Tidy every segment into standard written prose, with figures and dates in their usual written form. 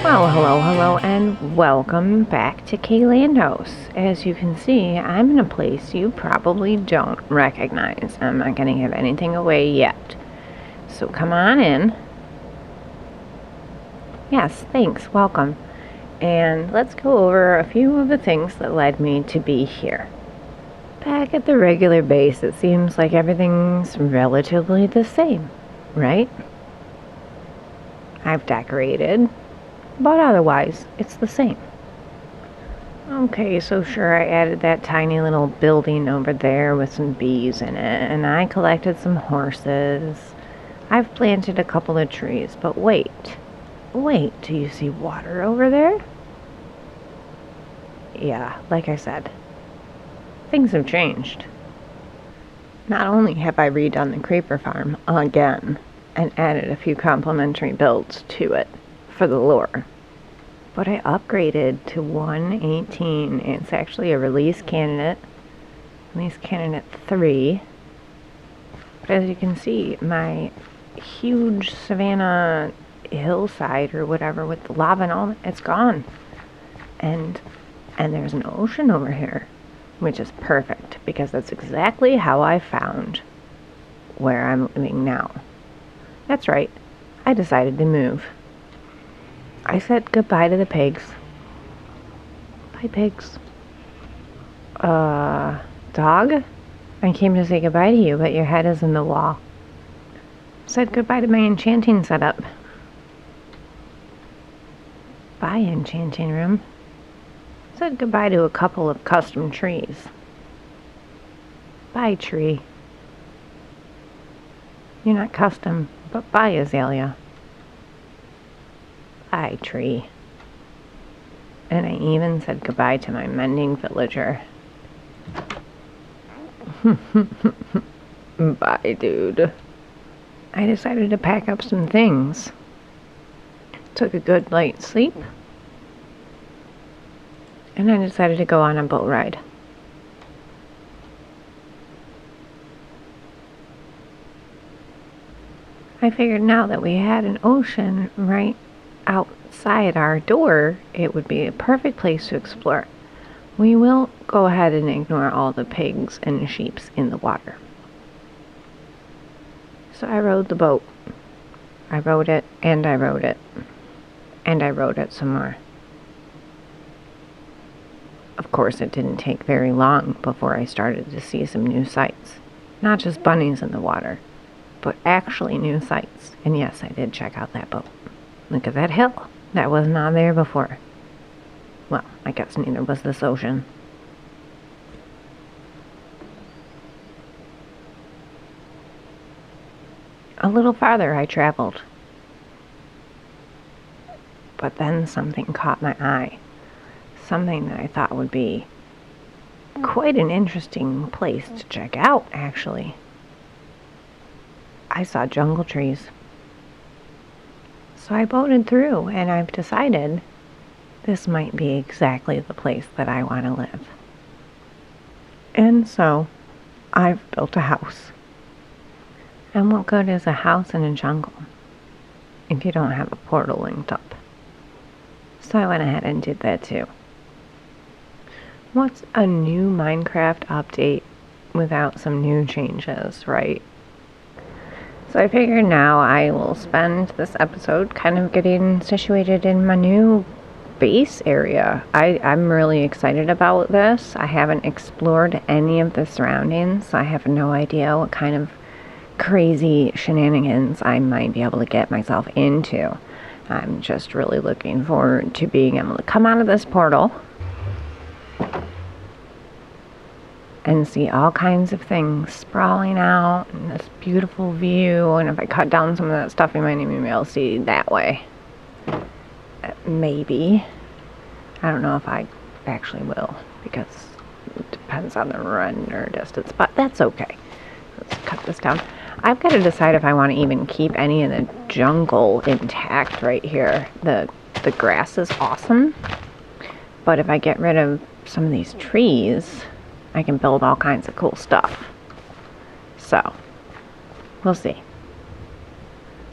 Well, hello, and welcome back to KLandos. As you can see, I'm in a place you probably don't recognize. I'm not going to give anything away yet. So come on in. Yes, thanks, welcome. And let's go over a few of the things that led me to be here. Back at the regular base, it seems like everything's relatively the same, right? I've decorated, but otherwise, it's the same. Okay, so sure, I added that tiny little building over there with some bees in it, and I collected some horses. I've planted a couple of trees, but wait, do you see water over there? Yeah, like I said, things have changed. Not only have I redone the creeper farm again, and added a few complementary builds to it for the lure, but I upgraded to 118. It's actually a release candidate 3. But as you can see, my huge savanna hillside or whatever with the lava and all, it's gone. And there's an ocean over here, which is perfect because that's exactly how I found where I'm living now. That's right, I decided to move. I said goodbye to the pigs. Bye, pigs. Dog? I came to say goodbye to you, but your head is in the wall. Said goodbye to my enchanting setup. Bye, enchanting room. Said goodbye to a couple of custom trees. Bye, tree. You're not custom, but bye, azalea. Bye, tree. And I even said goodbye to my mending villager. Bye, dude. I decided to pack up some things. Took a good light sleep. And I decided to go on a boat ride. I figured now that we had an ocean right outside our door, it would be a perfect place to explore. We will go ahead and ignore all the pigs and sheeps in the water. So I rowed the boat. I rowed it, and I rowed it. And I rowed it some more. Of course, it didn't take very long before I started to see some new sights. Not just bunnies in the water, but actually new sights. And yes, I did check out that boat. Look at that hill. That was not there before. Well, I guess neither was this ocean. A little farther I traveled. But then something caught my eye. Something that I thought would be quite an interesting place to check out, actually. I saw jungle trees. So I boated through, and I've decided this might be exactly the place that I want to live. And so I've built a house. And what good is a house in a jungle if you don't have a portal linked up? So I went ahead and did that too. What's a new Minecraft update without some new changes, right? So I figured now I will spend this episode kind of getting situated in my new base area. I'm really excited about this. I haven't explored any of the surroundings, so I have no idea what kind of crazy shenanigans I might be able to get myself into. I'm just really looking forward to being able to come out of this portal and see all kinds of things sprawling out and this beautiful view. And if I cut down some of that stuff, you might even be able to see that way. Maybe. I don't know if I actually will, because it depends on the render distance, but that's okay. Let's cut this down. I've got to decide if I want to even keep any of the jungle intact right here. The grass is awesome, but if I get rid of some of these trees, I can build all kinds of cool stuff. So, we'll see.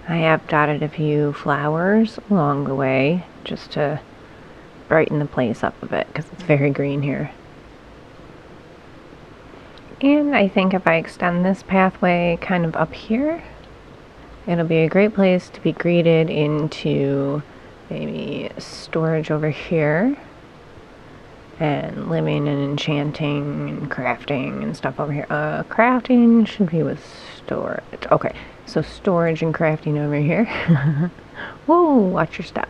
I have dotted a few flowers along the way just to brighten the place up a bit because it's very green here. And I think if I extend this pathway kind of up here, it'll be a great place to be greeted into maybe storage over here and living and enchanting and crafting and stuff over here. Crafting should be with storage. Okay, so storage and crafting over here. Whoa, watch your step.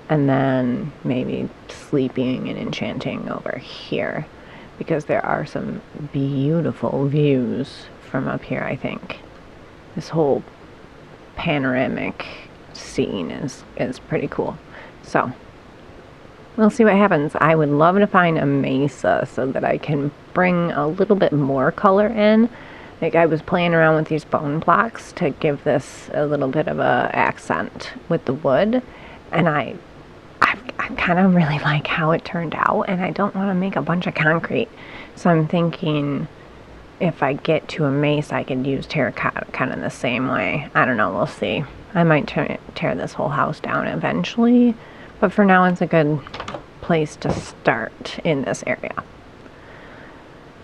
And then maybe sleeping and enchanting over here, because there are some beautiful views from up here, I think. This whole panoramic scene is pretty cool. So we'll see what happens. I would love to find a mesa so that I can bring a little bit more color in. Like, I was playing around with these bone blocks to give this a little bit of a accent with the wood, and I kind of really like how it turned out, and I don't want to make a bunch of concrete. So I'm thinking if I get to a mesa, I could use terracotta kind of the same way. I don't know, we'll see. I might tear this whole house down eventually, but for now it's a good place to start in this area.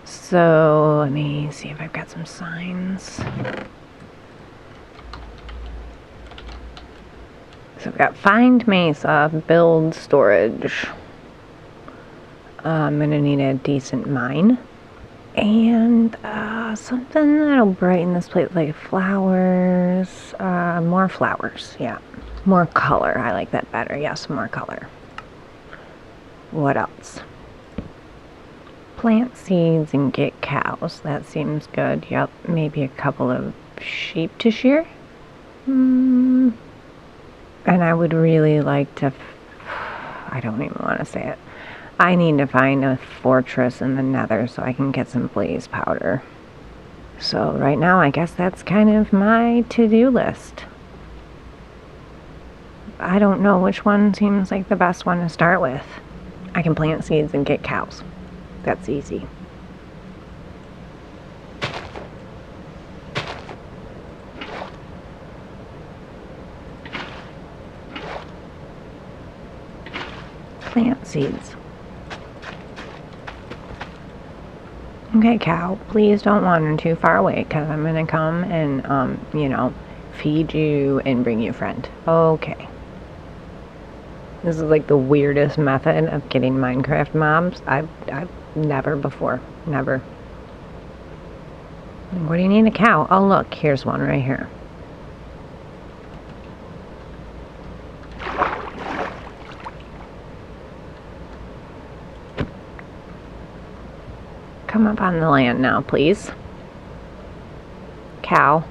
So let me see if I've got some signs. So I've got find mesa, build storage. I'm gonna need a decent mine and something that'll brighten this place, like flowers, more flowers, yeah, more color. I like that better. Yes, more color. What else? Plant seeds and get cows. That seems good. Yep, maybe a couple of sheep to shear. And I would really like to, I don't even want to say it. I need to find a fortress in the nether so I can get some blaze powder. So right now, I guess that's kind of my to-do list. I don't know which one seems like the best one to start with. I can plant seeds and get cows. That's easy. Plant seeds. Okay, cow, please don't wander too far away, because I'm going to come and, you know, feed you and bring you a friend. Okay. This is like the weirdest method of getting Minecraft mobs I've never before. Never. What do you need a cow? Oh, look, here's one right here. Come up on the land now, please. Cow.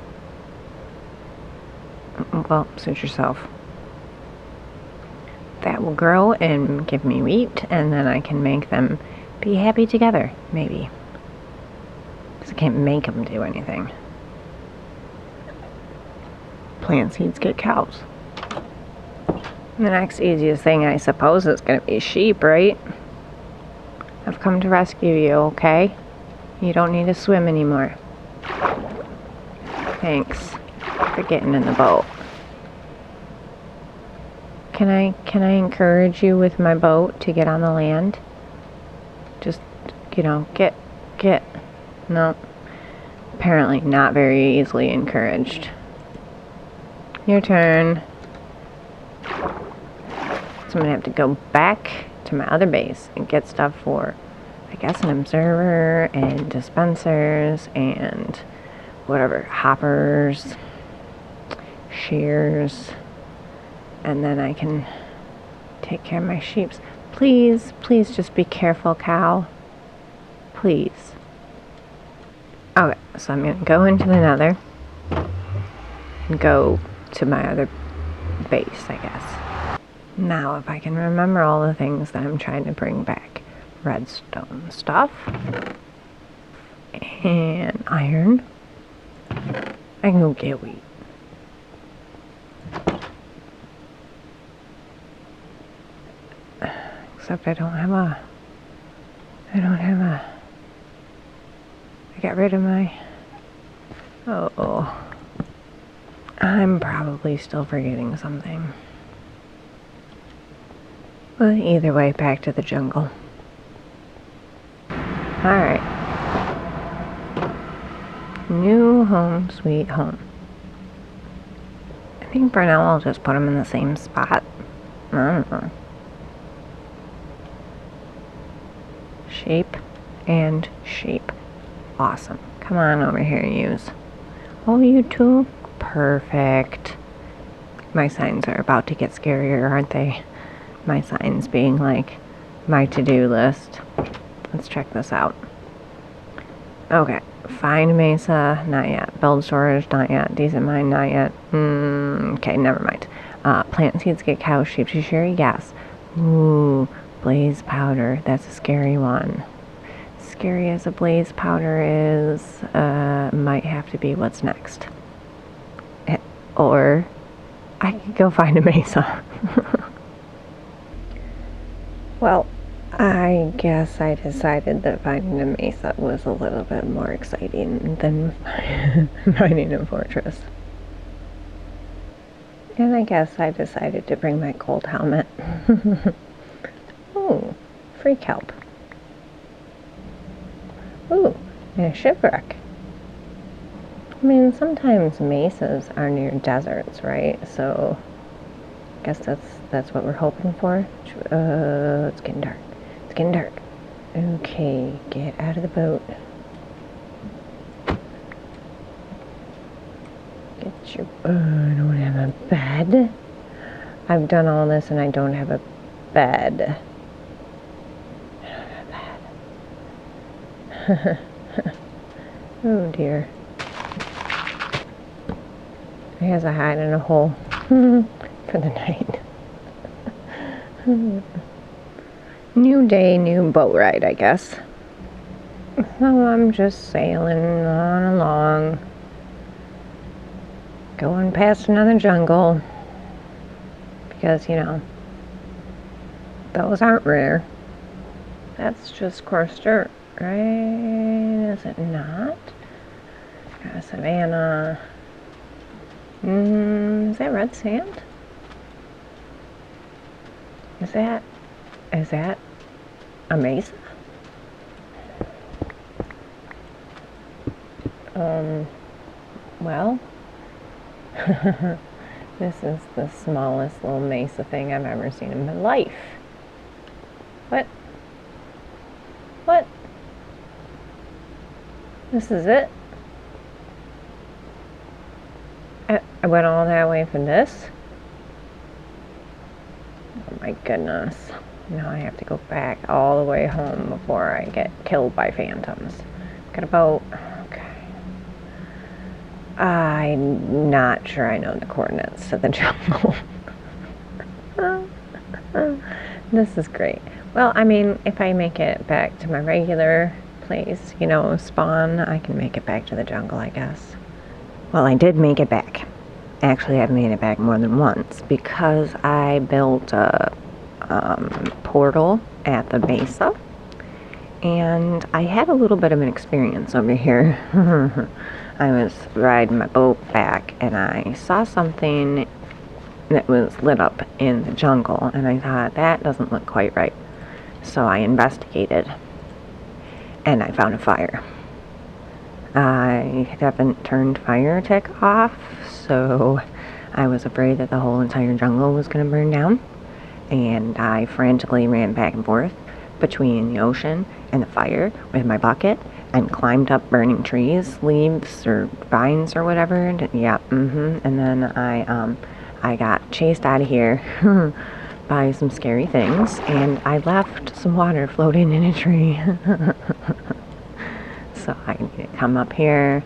Well, suit yourself. That will grow and give me wheat, and then I can make them be happy together, maybe. Because I can't make them do anything. Plant seeds get cows. The next easiest thing, I suppose, is going to be sheep, right? I've come to rescue you, okay? You don't need to swim anymore. Thanks for getting in the boat. Can I encourage you with my boat to get on the land? Just, you know, get. No. Apparently not very easily encouraged. Your turn. So I'm gonna have to go back to my other base and get stuff for, I guess, an observer and dispensers and whatever, hoppers, shears, and then I can take care of my sheep. Please just be careful, cow. Please. Okay, so I'm gonna go into the nether and go to my other base, I guess. Now, if I can remember all the things that I'm trying to bring back. Redstone stuff. And iron. I can go get wheat. Except I got rid of my... Oh. I'm probably still forgetting something. But either way, back to the jungle. Alright. New home, sweet home. I think for now I'll just put them in the same spot. I don't know. Shape and shape. Awesome. Come on over here, yous. Oh, you too? Perfect. My signs are about to get scarier, aren't they? My signs being like my to-do list. Let's check this out. Okay. Find mesa, not yet. Build storage, not yet. Decent mine, not yet. Okay, never mind. Plant seeds, get cow sheep to sherry, yes. Ooh, blaze powder. That's a scary one. Scary as a blaze powder is, might have to be what's next. Or I could go find a mesa. Well, I guess I decided that finding a mesa was a little bit more exciting than finding a fortress. And I guess I decided to bring my gold helmet. Ooh, free kelp. Ooh, and a shipwreck. I mean, sometimes mesas are near deserts, right? So, I guess that's what we're hoping for. It's getting dark. It's getting dark. Okay, get out of the boat. Get your... I don't have a bed. I've done all this and I don't have a bed. I don't have a bed. Oh dear. I guess I hide in a hole for the night. New day, new boat ride, I guess. So I'm just sailing on along, going past another jungle, because, you know, those aren't rare. That's just coarse dirt, right? Is it not? Got a savanna. Is that red sand? Is that a mesa? Well, this is the smallest little mesa thing I've ever seen in my life. What? What? This is it? I went all that way for this? Oh my goodness. Now I have to go back all the way home before I get killed by phantoms. Got a boat. Okay. I'm not sure I know the coordinates to the jungle. This is great. Well, I mean, if I make it back to my regular place, you know, spawn, I can make it back to the jungle, I guess. Well, I did make it back. Actually, I've made it back more than once because I built a portal at the mesa, and I had a little bit of an experience over here. I was riding my boat back and I saw something that was lit up in the jungle, and I thought, that doesn't look quite right. So I investigated and I found a fire. I haven't turned fire tech off, so I was afraid that the whole entire jungle was going to burn down, and I frantically ran back and forth between the ocean and the fire with my bucket and climbed up burning trees, leaves or vines or whatever. And then I got chased out of here by some scary things, and I left some water floating in a tree. So I need to come up here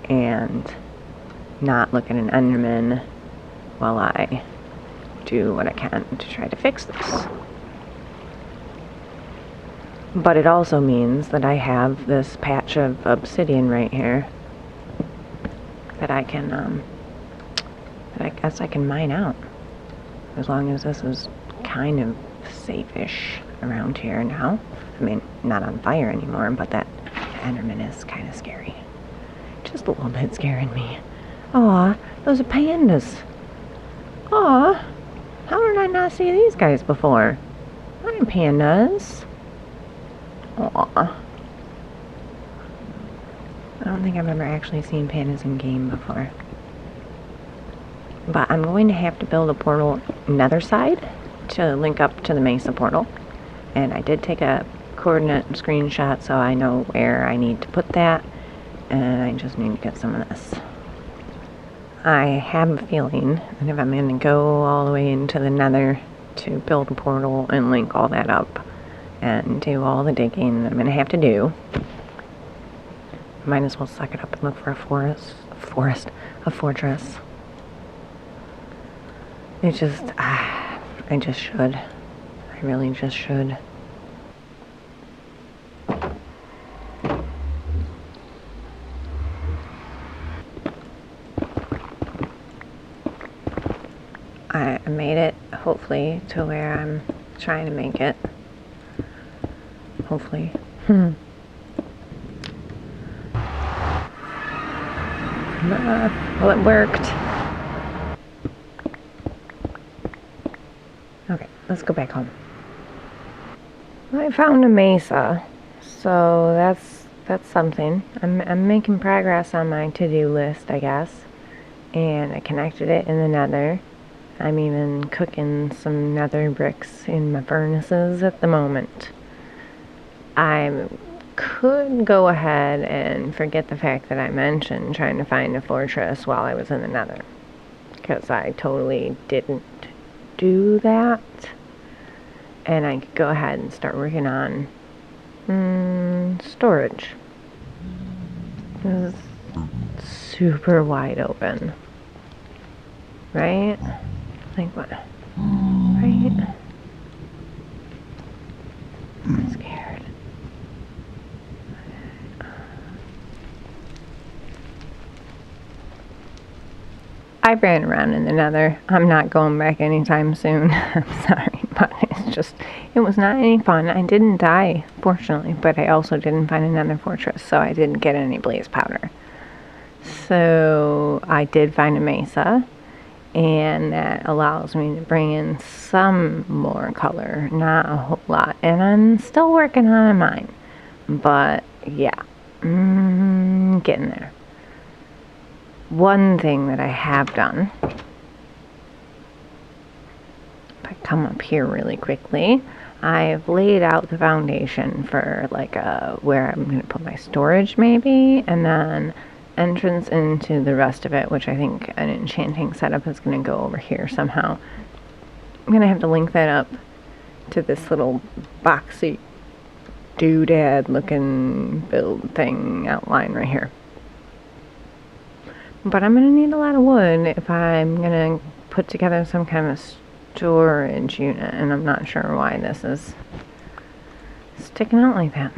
and not look at an Enderman while I do what I can to try to fix this. But it also means that I have this patch of obsidian right here that I can, that I guess I can mine out. As long as this is kind of safe-ish around here now. I mean, not on fire anymore, but that Enderman is kind of scary. Just a little bit scaring me. Aw, those are pandas. Aw, how did I not see these guys before? Hi, pandas. Aw. I don't think I've ever actually seen pandas in game before. But I'm going to have to build a portal nether side to link up to the Mesa portal. And I did take a coordinate screenshot so I know where I need to put that. And I just need to get some of this. I have a feeling that if I'm going to go all the way into the nether to build a portal and link all that up and do all the digging that I'm going to have to do, might as well suck it up and look for a fortress. It just, I just should. I really just should. I made it, hopefully, to where I'm trying to make it. Hopefully. Well, it worked. Okay, let's go back home. I found a mesa, so that's something. I'm making progress on my to-do list, I guess. And I connected it in the nether. I'm even cooking some nether bricks in my furnaces at the moment. I could go ahead and forget the fact that I mentioned trying to find a fortress while I was in the nether, because I totally didn't do that. And I could go ahead and start working on storage. This is super wide open, right? Like what? Right? I'm scared. I ran around in the nether. I'm not going back anytime soon. I'm sorry, but it was not any fun. I didn't die, fortunately, but I also didn't find another fortress, so I didn't get any blaze powder. So I did find a mesa, and that allows me to bring in some more color, not a whole lot. And I'm still working on mine, but yeah, getting there. One thing that I have done, if I come up here really quickly, I've laid out the foundation for like where I'm going to put my storage maybe, and then entrance into the rest of it, which I think an enchanting setup is going to go over here somehow. I'm going to have to link that up to this little boxy doodad looking build thing outline right here. But I'm going to need a lot of wood if I'm going to put together some kind of storage unit, and I'm not sure why this is sticking out like that.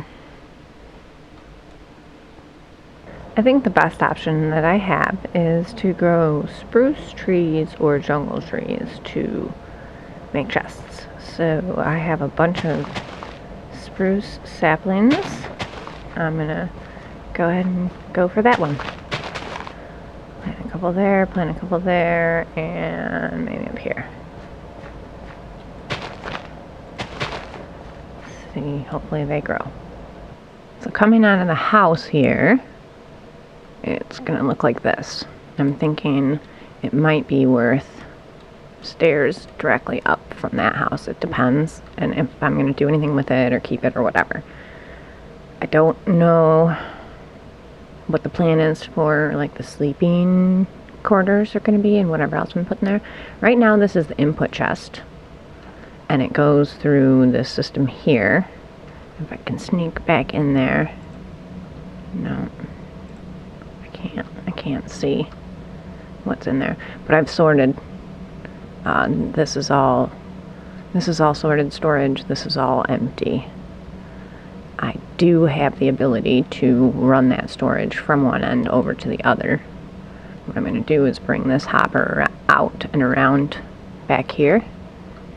I think the best option that I have is to grow spruce trees or jungle trees to make chests. So I have a bunch of spruce saplings. I'm gonna go ahead and go for that one. Plant a couple there, plant a couple there, and maybe up here. Let's see, hopefully they grow. So coming out of the house here, it's gonna look like this. I'm thinking it might be worth stairs directly up from that house. It depends, and if I'm gonna do anything with it or keep it or whatever. I don't know what the plan is for like the sleeping quarters are gonna be and whatever else I'm putting there. Right now this is the input chest, and it goes through this system here. If I can sneak back in there. No. I can't see what's in there, but I've sorted. This is all sorted storage. This is all empty. I do have the ability to run that storage from one end over to the other. What I'm going to do is bring this hopper out and around back here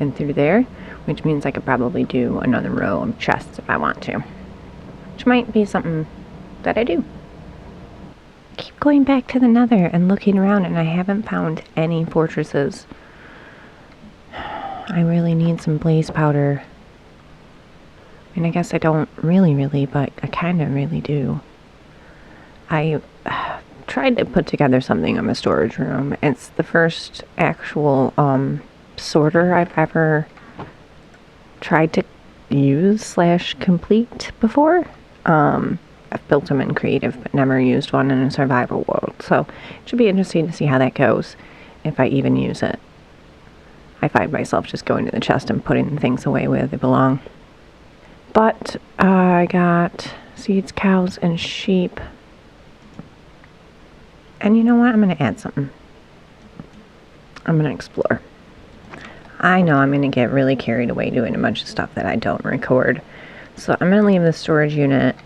and through there, which means I could probably do another row of chests if I want to, which might be something that I do. Keep going back to the nether and looking around, and I haven't found any fortresses. I really need some blaze powder I guess I don't really, but I kind of really do. I tried to put together something in my storage room. It's the first actual sorter I've ever tried to use / complete before. I've built them in creative but never used one in a survival world, so it should be interesting to see how that goes, if I even use it. I find myself just going to the chest and putting things away where they belong. But I got seeds, cows, and sheep. And you know what? I'm going to add something. I'm going to explore. I know I'm going to get really carried away doing a bunch of stuff that I don't record. So I'm going to leave the storage unit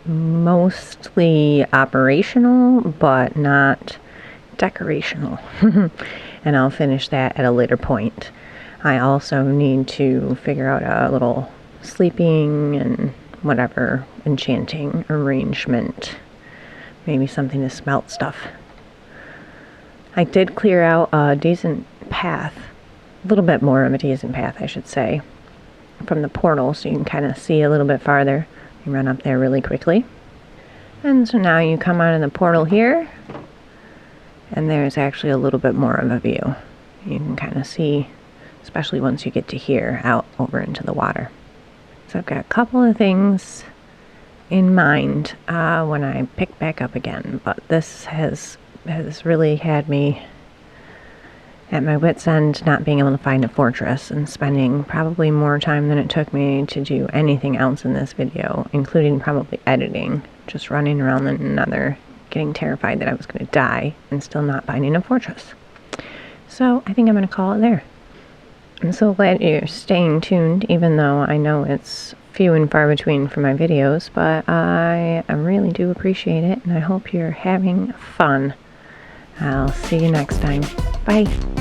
mostly operational, but not decorational. And I'll finish that at a later point. I also need to figure out a little sleeping and whatever enchanting arrangement. Maybe something to smelt stuff. I did clear out a decent path, a little bit more of a decent path, I should say, from the portal, so you can kind of see a little bit farther. You run up there really quickly. And so now you come out of the portal here, and there's actually a little bit more of a view. You can kind of see, especially once you get to here, out over into the water. So I've got a couple of things in mind when I pick back up again, but this has really had me at my wit's end, not being able to find a fortress and spending probably more time than it took me to do anything else in this video, including probably editing, just running around the nether, getting terrified that I was going to die and still not finding a fortress. So I think I'm going to call it there. I'm so glad you're staying tuned, even though I know it's few and far between for my videos, but I really do appreciate it, and I hope you're having fun. I'll see you next time. Bye.